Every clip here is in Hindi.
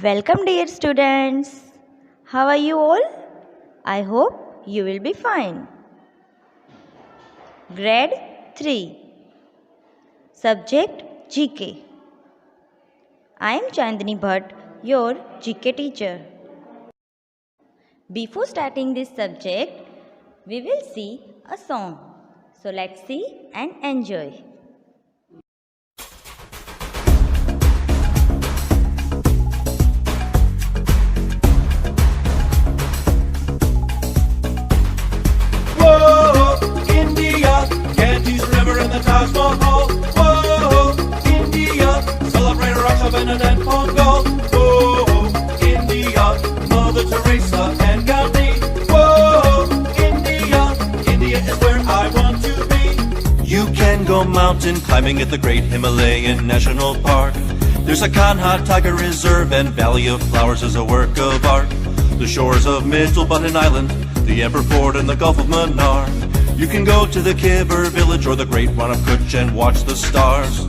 Welcome, dear students. How are you all? I hope you will be fine. Grade 3. Subject GK. I am Chandni Bhatt, your GK teacher. Before starting this subject, we will see a song. So let's see and enjoy. Whoa, India, Ganges River and the Taj Mahal. Whoa, India, celebrate Raksha Bandhan and Pongal. Whoa, India, Mother Teresa and Gandhi. Whoa, India, India is where I want to be. You can go mountain climbing at the Great Himalayan National Park. There's a Kanha Tiger Reserve and Valley of Flowers is a work of art. The shores of Middle Button Island, the Emperor Fort and the Gulf of Mannar. You can go to the Khyber village or the Great Run of Kutch and watch the stars.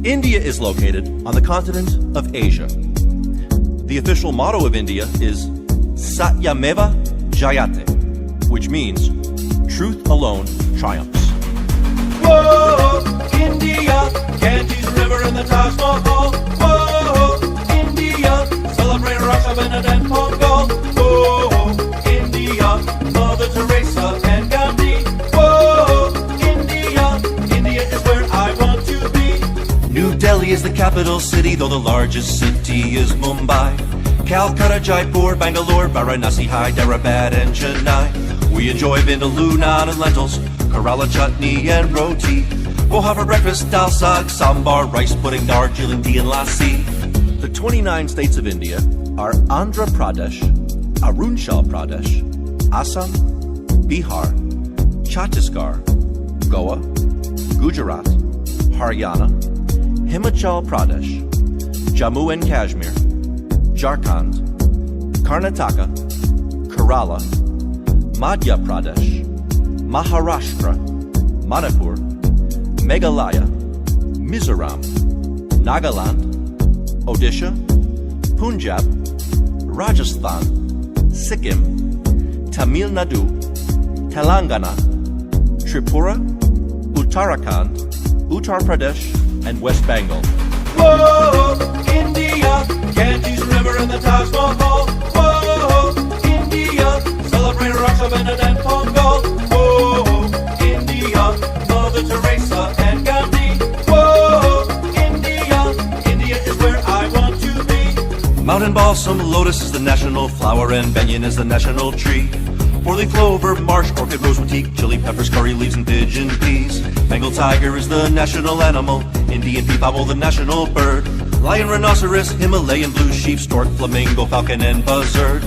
India is located on the continent of Asia. The official motto of India is Satyameva Jayate, which means truth alone triumphs. Whoa, India, Ganges River and the Taj Mahal. Whoa, India, celebrate Raksha Bandhan and Pongal. Whoa, India, Mother Teresa and Gandhi. Whoa, India, India is where I want to be. New Delhi is the capital city, though the largest city is Mumbai. Calcutta, Jaipur, Bangalore, Varanasi, Hyderabad and Chennai. We enjoy vindaloo, naan and lentils, Kerala chutney and roti. We'll have for breakfast dal saag, sambar, rice pudding, Darjeeling tea and lassi. The 29 states of India are Andhra Pradesh, Arunachal Pradesh, Assam, Bihar, Chhattisgarh, Goa, Gujarat, Haryana, Himachal Pradesh, Jammu and Kashmir, Jharkhand, Karnataka, Kerala, Madhya Pradesh, Maharashtra, Manipur, Meghalaya, Mizoram, Nagaland, Odisha, Punjab, Rajasthan, Sikkim, Tamil Nadu, Telangana, Tripura, Uttarakhand, Uttar Pradesh, and West Bengal. Whoa, India, Ganges River and the Taj Mahal. Whoa, India, celebrate Raksha Bandhan and Pongal. Whoa, India, Mother Teresa and Gandhi. Whoa, India, India is where I want to be. Mountain balsam, lotus is the national flower, and banyan is the national tree. Four-leaf clover, marsh orchid, rose boutique, chili peppers, curry leaves, and pigeon peas. Bengal tiger is the national animal, Indian peafowl the national bird. Lion, rhinoceros, Himalayan blue sheep, stork, flamingo, falcon, and buzzard.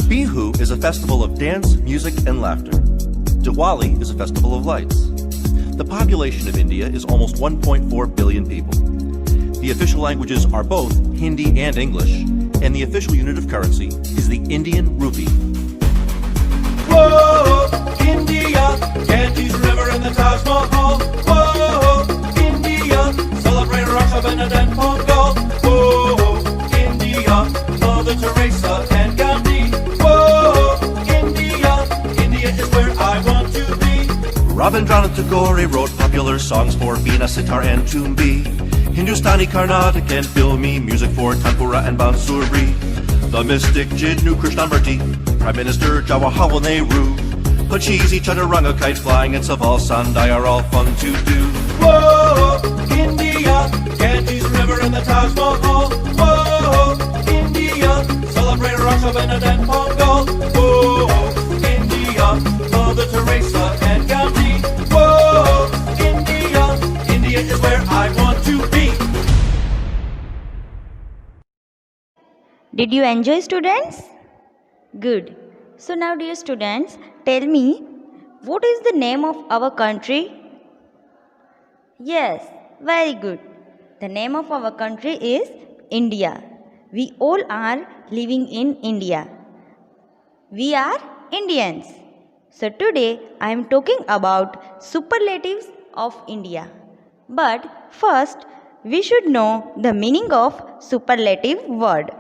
Bihu is a festival of dance, music, and laughter. Diwali is a festival of lights. The population of India is almost 1.4 billion people. The official languages are both Hindi and English, and the official unit of currency is the Indian rupee. Whoa, India, Ganges River and the Taj Mahal. Whoa, India, celebrate Raksha Bandhan and Pongal. Whoa, India, Mother Teresa and Gandhi. Whoa, India, India is where I want to be. Rabindranath Tagore wrote popular songs for Veena, sitar and tumbi. Hindustani, Carnatic and filmy music for Tanpura and Bansuri. The mystic Jiddu Krishnamurti, Prime Minister Jawaharlal Nehru, Pacheesi, Chaturanga, kite flying, and Saval Sandai are all fun to do. Whoa, India, Ganges River and the Taj Mahal. Whoa, India, celebrate Raksha Bandhan and Pongal. Whoa, India, Mother Teresa and Gandhi. Whoa, India, India is where I want to be. Did you enjoy, students? Good. So now, dear students, tell me, what is the name of our country? Yes, very good. The name of our country is India. We all are living in India. We are Indians. So today I am talking about superlatives of India. But first, we should know the meaning of superlative word.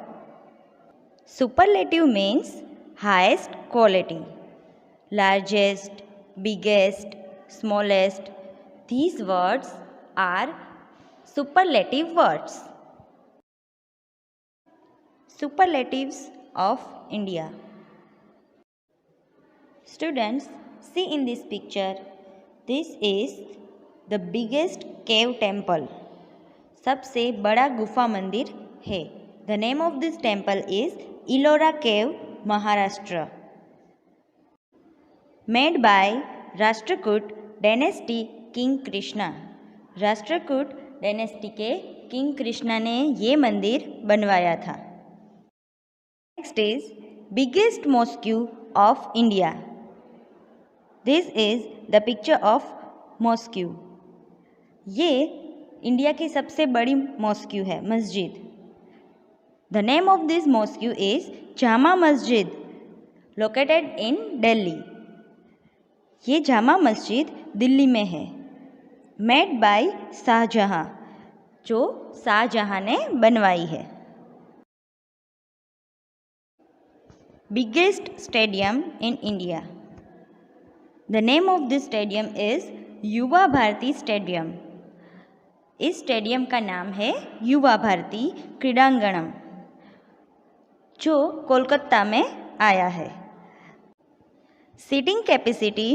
Superlative means highest quality, largest, biggest, smallest. These words are superlative words. Superlatives of India. Students, see in this picture, this is the biggest cave temple. सबसे बड़ा गुफा मंदिर है. The name of this temple is Ellora Cave, Maharashtra. Made by Rashtrakut Dynasty King Krishna. Rashtrakuta dynasty के किंग कृष्णा ने ये मंदिर बनवाया था. Next is biggest mosque of India. This is the picture of mosque. ये इंडिया की सबसे बड़ी मॉस्क्यू है, मस्जिद. The name of this mosque is Jama Masjid, located in Delhi. ये जामा मस्जिद दिल्ली में है. मेड बाय शाहजहां, जो शाहजहां ने बनवाई है. Biggest stadium in India. The name of this stadium is युवा भारती स्टेडियम. इस स्टेडियम का नाम है युवा भारती क्रीडांगणम, जो कोलकाता में आया है. Seating capacity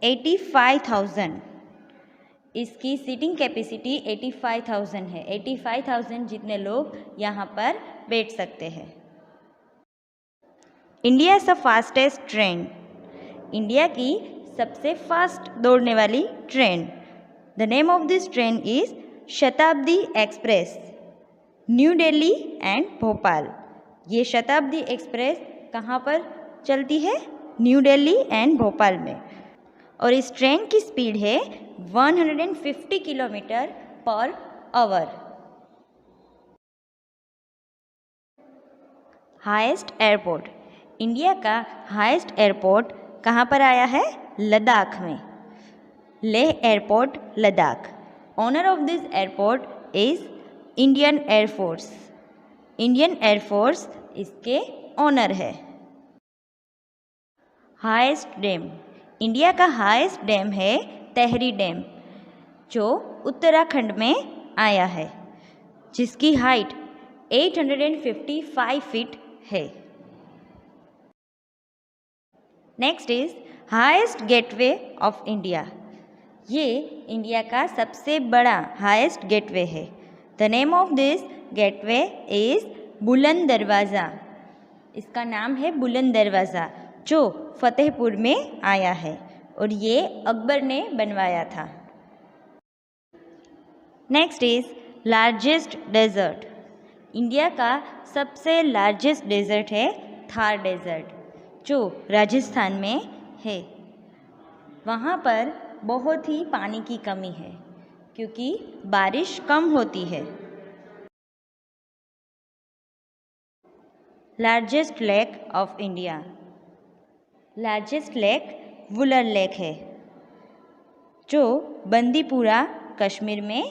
85,000. इसकी सीटिंग कैपेसिटी 85,000 है. 85,000 जितने लोग यहाँ पर बैठ सकते हैं. India the fastest train. India की सबसे फास्ट दौड़ने वाली train. The name of this train is Shatabdi express, new Delhi and Bhopal. ये शताब्दी एक्सप्रेस कहाँ पर चलती है? न्यू दिल्ली एंड भोपाल में. और इस ट्रेन की स्पीड है 150 kilometre per hour. Highest airport. India का हाईएस्ट एयरपोर्ट कहाँ पर आया है? लद्दाख में. Leh airport, Ladakh. Owner of this airport is Indian air force. Indian air force इसके ओनर है. Highest dam. इंडिया का हाईएस्ट डैम है तेहरी डैम, जो उत्तराखंड में आया है, जिसकी हाइट 855 फीट है. Next is highest gateway of India. ये इंडिया का सबसे बड़ा हाईएस्ट गेटवे है. The name of this gateway is बुलंद दरवाज़ा. इसका नाम है बुलंद दरवाज़ा, जो फतेहपुर में आया है और ये अकबर ने बनवाया था. Next is largest desert. India का सबसे लार्जेस्ट डेजर्ट है थार डेजर्ट, जो राजस्थान में है. वहाँ पर बहुत ही पानी की कमी है क्योंकि बारिश कम होती है. Largest lake of India. Largest lake Wular lake है, जो बंदीपुरा कश्मीर में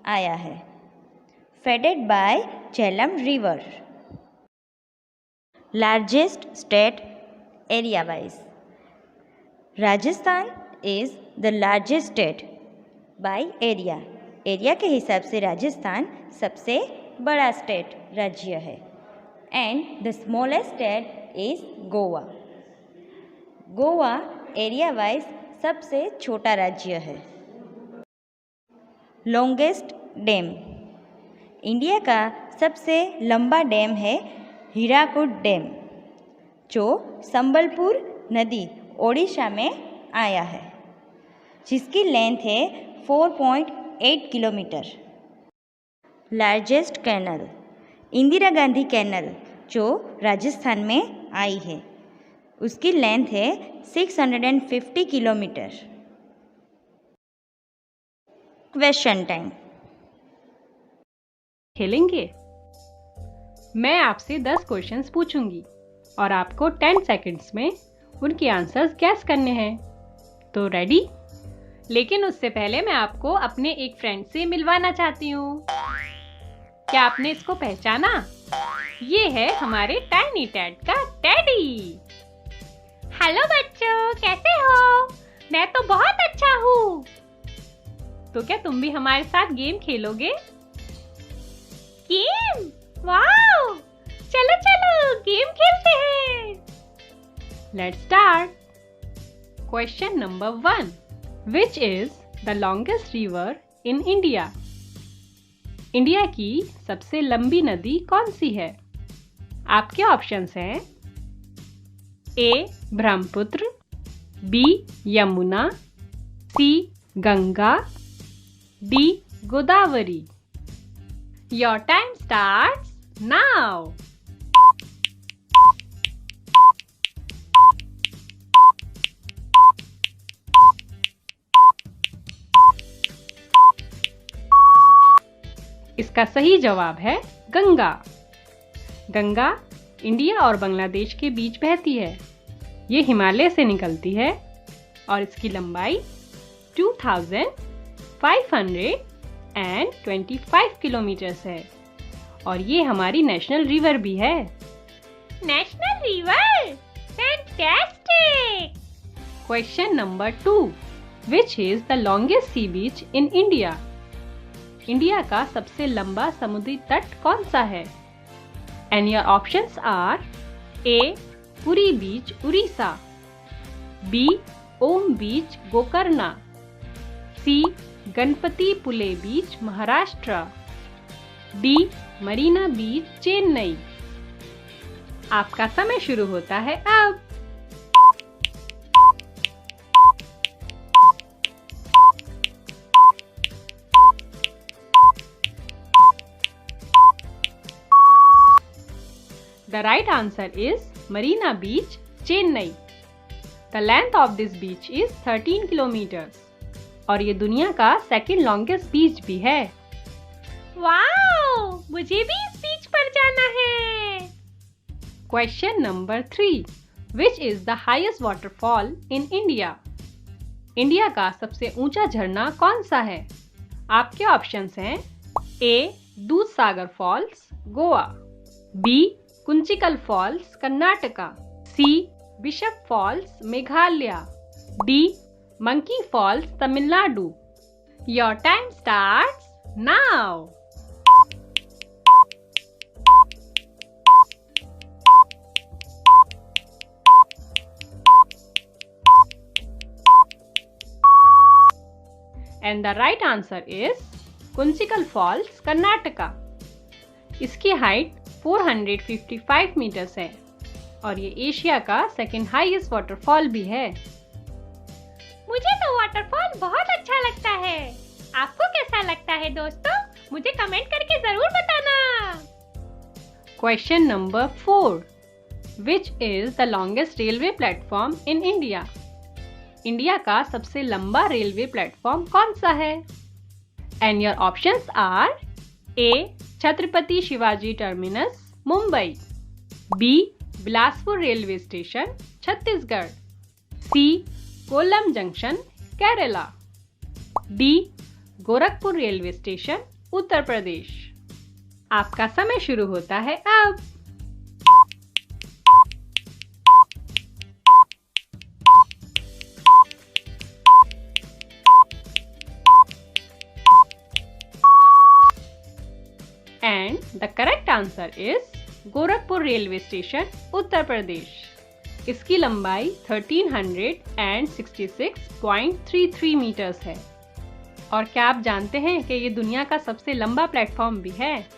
आया है. Faded by Jhelum river. Largest state area wise. Rajasthan is the largest state by area. Area के हिसाब से राजस्थान सबसे बड़ा स्टेट राज्य है. And the smallest state is Goa. Goa area wise सबसे छोटा राज्य है. Longest dam. इंडिया का सबसे लंबा डैम है हीराकुड डैम, जो संबलपुर नदी ओडिशा में आया है, जिसकी लेंथ है 4.8 kilometre. Largest canal. Indira Gandhi canal, जो राजस्थान में आई है, उसकी लेंथ है 650 किलोमीटर. Question time. खेलेंगे? मैं आपसे 10 क्वेश्चंस पूछूंगी और आपको 10 सेकंड्स में उनके आंसर्स गैस करने हैं. तो रेडी? लेकिन उससे पहले मैं आपको अपने एक फ्रेंड से मिलवाना चाहती हूँ। क्या आपने इसको पहचाना? ये है हमारे टाइनी टैड का टेडी। हेलो बच्चों, कैसे हो? मैं तो बहुत अच्छा हूँ। तो क्या तुम भी हमारे साथ गेम खेलोगे? गेम? वाओ! चलो चलो गेम खेलते हैं। Let's start. Question number 1. Which is the longest river in India? India की सबसे लंबी नदी कौन सी है? आपके ऑप्शंस हैं A. Brahmaputra, B. Yamuna, C. Ganga, D. Godavari. Your time starts now. इसका सही जवाब है गंगा। गंगा इंडिया और बांग्लादेश के बीच बहती है। ये हिमालय से निकलती है और इसकी लंबाई 2525 किलोमीटर्स है और ये हमारी नेशनल रिवर भी है। National river? Fantastic! Question number 2. Which is the longest sea beach in India? India का सबसे लंबा समुद्री तट कौन सा है? And your options are A. Puri beach Orissa, B. Om beach Gokarna, C. Ganpati Pule beach Maharashtra, D. Marina beach Chennai. आपका समय शुरू होता है अब। The right answer is Marina Beach, Chennai. The length of this beach is 13 kilometers. और ये दुनिया का सेकंड लॉन्गेस्ट बीच भी है। वाओ! मुझे भी इस बीच पर जाना है। Question number 3. Which is the highest waterfall in India? India का सबसे ऊंचा झरना कौन सा है? आपके ऑप्शंस हैं A. Dudhsagar falls, Goa, B. Kunchikal falls, Karnataka, C. Bishop falls, Meghalaya, D. Monkey falls, Tamil Nadu. Your time starts now. And the right answer is Kunchikal falls, Karnataka. इसकी हाइट 455 मीटर्स है और ये एशिया का सेकंड हाईएस्ट वाटरफॉल भी है। मुझे तो वाटरफॉल बहुत अच्छा लगता है। आपको कैसा लगता है दोस्तों? मुझे कमेंट करके जरूर बताना। Question number 4. Which is the longest railway platform in India? India का सबसे लंबा रेलवे प्लेटफॉर्म कौन सा है? And your options are A. Chhatrapati Shivaji terminus, Mumbai, B. Bilaspur railway station, Chhattisgarh, C. Kollam junction, Kerala, D. Gorakhpur railway station, Uttar Pradesh. आपका समय शुरू होता है अब। And the correct answer is Gorakhpur railway station, Uttar Pradesh. इसकी लंबाई 1366.33 मीटर्स है। और क्या आप जानते हैं कि ये दुनिया का सबसे लंबा प्लेटफॉर्म भी है?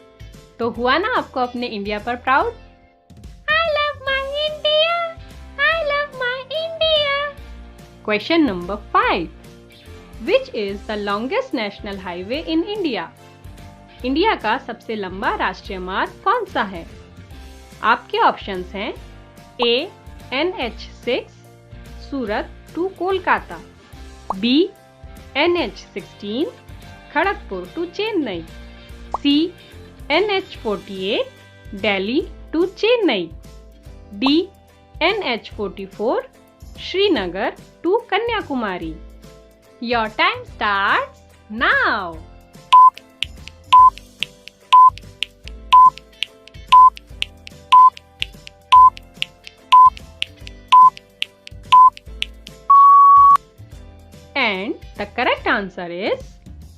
तो हुआ ना आपको अपने इंडिया पर proud? I love my India! I love my India! Question number 5. Which is the longest national highway in India? India का सबसे लंबा राष्ट्रीय मार्ग कौन सा है? आपके ऑप्शंस हैं A. NH6 Surat to Kolkata, B. NH16 Kharagpur to Chennai, C. NH48 Delhi to Chennai, D. NH44 Srinagar to Kanyakumari. Your time starts now. And the correct answer is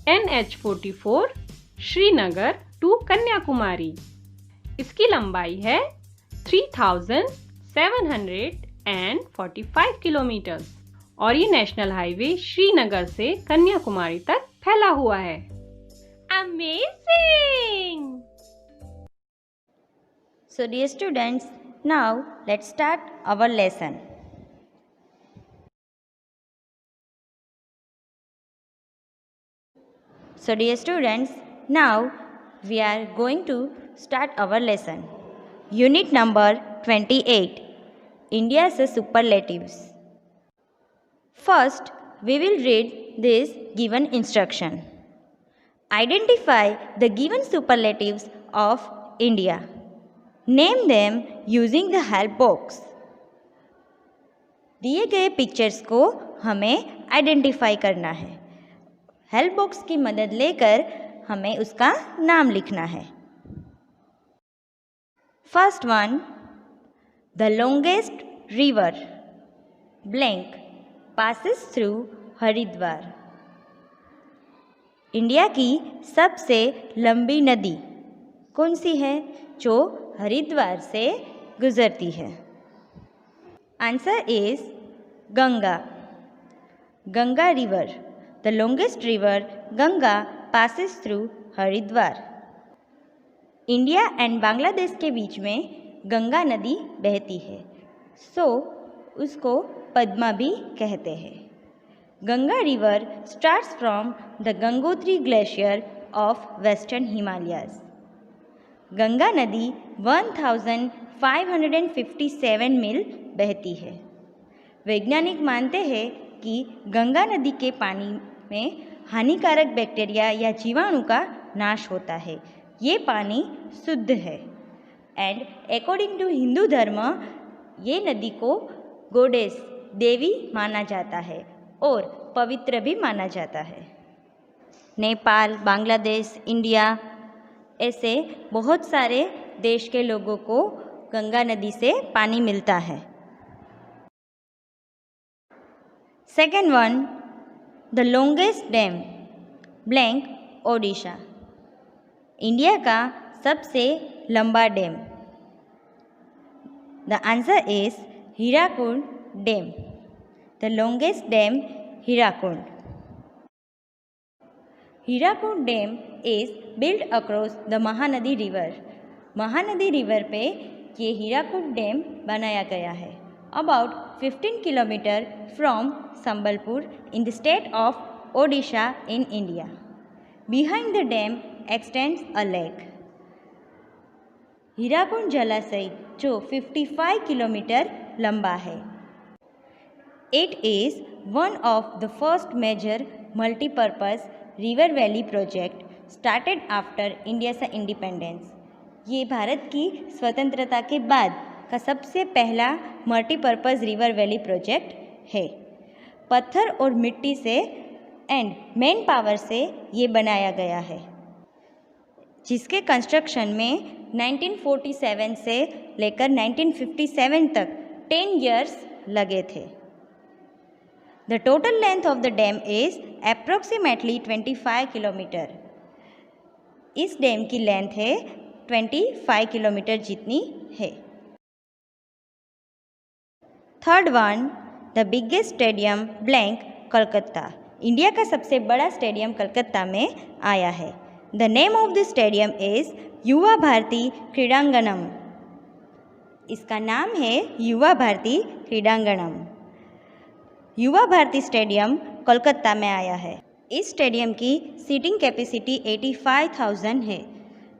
NH44 Srinagar to Kanyakumari. इसकी लंबाई है 3745 किलोमीटर और ये नेशनल हाईवे श्रीनगर से कन्याकुमारी तक फैला हुआ है। Amazing! So dear students, now let's start our lesson. So dear students, now we are going to start our lesson. Unit number 28, India's superlatives. First, we will read this given instruction. Identify the given superlatives of India. Name them using the help box. दिए गए पिक्चर्स को हमें आइडेंटिफाई करना है। हेल्प बॉक्स की मदद लेकर हमें उसका नाम लिखना है। First one, the longest river blank passes through Haridwar. India की सबसे लंबी नदी कौन सी है जो हरिद्वार से गुजरती है? Answer is Ganga. Ganga river, the longest river Ganga passes through Haridwar. India and Bangladesh के बीच में गंगा नदी बहती है, सो उसको पद्मा भी कहते हैं। Ganga river starts from the Gangotri glacier of western Himalayas. Ganga नदी 1557 मील बहती है। वैज्ञानिक मानते हैं कि गंगा नदी के पानी में हानिकारक बैक्टीरिया या जीवाणु का नाश होता है। ये पानी शुद्ध है एंड अकॉर्डिंग टू हिंदू धर्म ये नदी को गोडेस देवी माना जाता है और पवित्र भी माना जाता है। नेपाल, बांग्लादेश, इंडिया ऐसे बहुत सारे देश के लोगों को गंगा नदी से पानी मिलता है। Second one, the longest dam blank Odisha. India का सबसे लंबा dam. The answer is Hirakud dam. The longest dam Hirakud. Hirakud dam is build across the Mahanadi river. Mahanadi river पे ये हीराकुंड डैम बनाया गया है। About 15 kilometre from Sambalpur in the state of Odisha in India. Behind the dam x tends a lake. Hirakud जलाशय जो 55 किलोमीटर लंबा है। It is one of the first major multipurpose river valley project started after इंडिया's इंडिपेंडेंस। ये भारत की स्वतंत्रता के बाद का सबसे पहला मल्टीपर्पज़ रिवर वैली प्रोजेक्ट है। पत्थर और मिट्टी से एंड मैन पावर से ये बनाया गया है, जिसके कंस्ट्रक्शन में 1947 से लेकर 1957 तक 10 years लगे थे। The total length of the dam is approximately 25 kilometre. इस डैम की लेंथ है 25 किलोमीटर जितनी है। Third one, the biggest stadium blank Calcutta. India का सबसे बड़ा स्टेडियम कलकत्ता में आया है। The name of the stadium is युवा भारती क्रीडांगणम। इसका नाम है युवा भारती क्रीडांगणम। युवा भारती स्टेडियम कोलकाता में आया है। इस स्टेडियम की सीटिंग कैपेसिटी 85,000 है।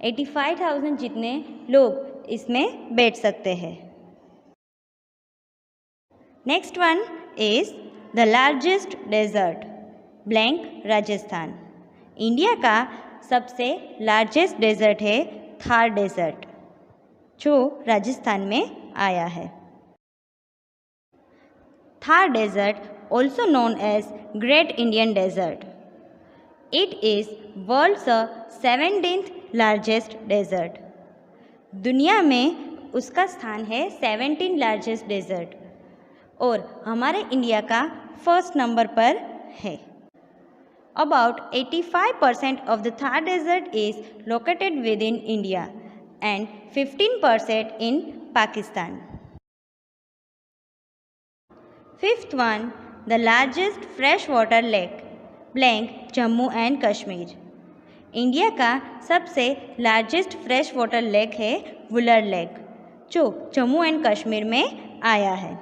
85,000 जितने लोग इसमें बैठ सकते हैं। Next one is the largest desert blank Rajasthan. India का सबसे लार्जेस्ट डेजर्ट है थार डेजर्ट, जो राजस्थान में आया है। Thar desert also known as Great Indian Desert. It is world's 17th largest desert. दुनिया में उसका स्थान है 17 लार्जेस्ट डेजर्ट और हमारे इंडिया का फर्स्ट नंबर पर है. About 85% of the Thar Desert is located within India and 15% in Pakistan. Fifth one, the largest freshwater lake, blank Jammu and Kashmir. India का सबसे लार्जेस्ट फ्रेश वाटर लेक है वुलर लेक, जो जम्मू एंड कश्मीर में आया है.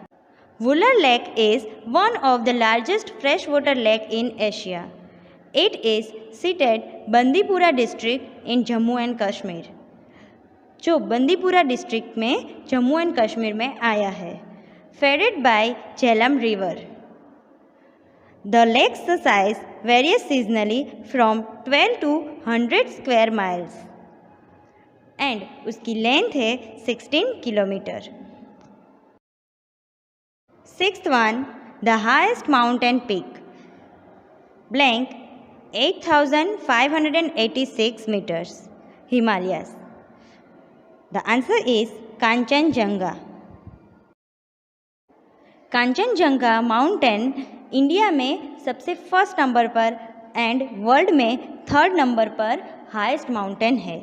Wular lake is one of the largest fresh water lake in Asia. It is seated Bandipura district in Jammu and Kashmir, जो बंदीपुरा डिस्ट्रिक्ट में जम्मू एंड कश्मीर में आया है. Faded by Jhelum river. The lakes size various seasonally from 12 to 100 square miles and उसकी लेंथ है 16 kilometre. Sixth one, the highest mountain peak, blank 8,586 meters, Himalayas. The answer is Kanchenjunga. Kanchenjunga mountain India में सबसे फर्स्ट नंबर पर एंड वर्ल्ड में थर्ड नंबर पर हाईएस्ट माउंटेन है.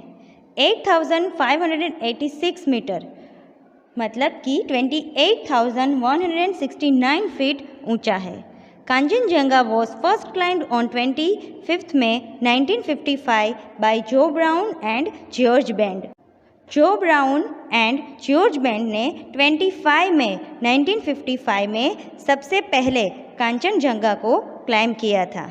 8,586 मीटर मतलब कि 28,169 फीट ऊंचा है. Kanchenjunga was first climbed on 25th May 1955 by Joe Brown and George Band. Joe Brown and George Band ने 25 मई 1955 में सबसे पहले कांचनजंगा को क्लाइम किया था.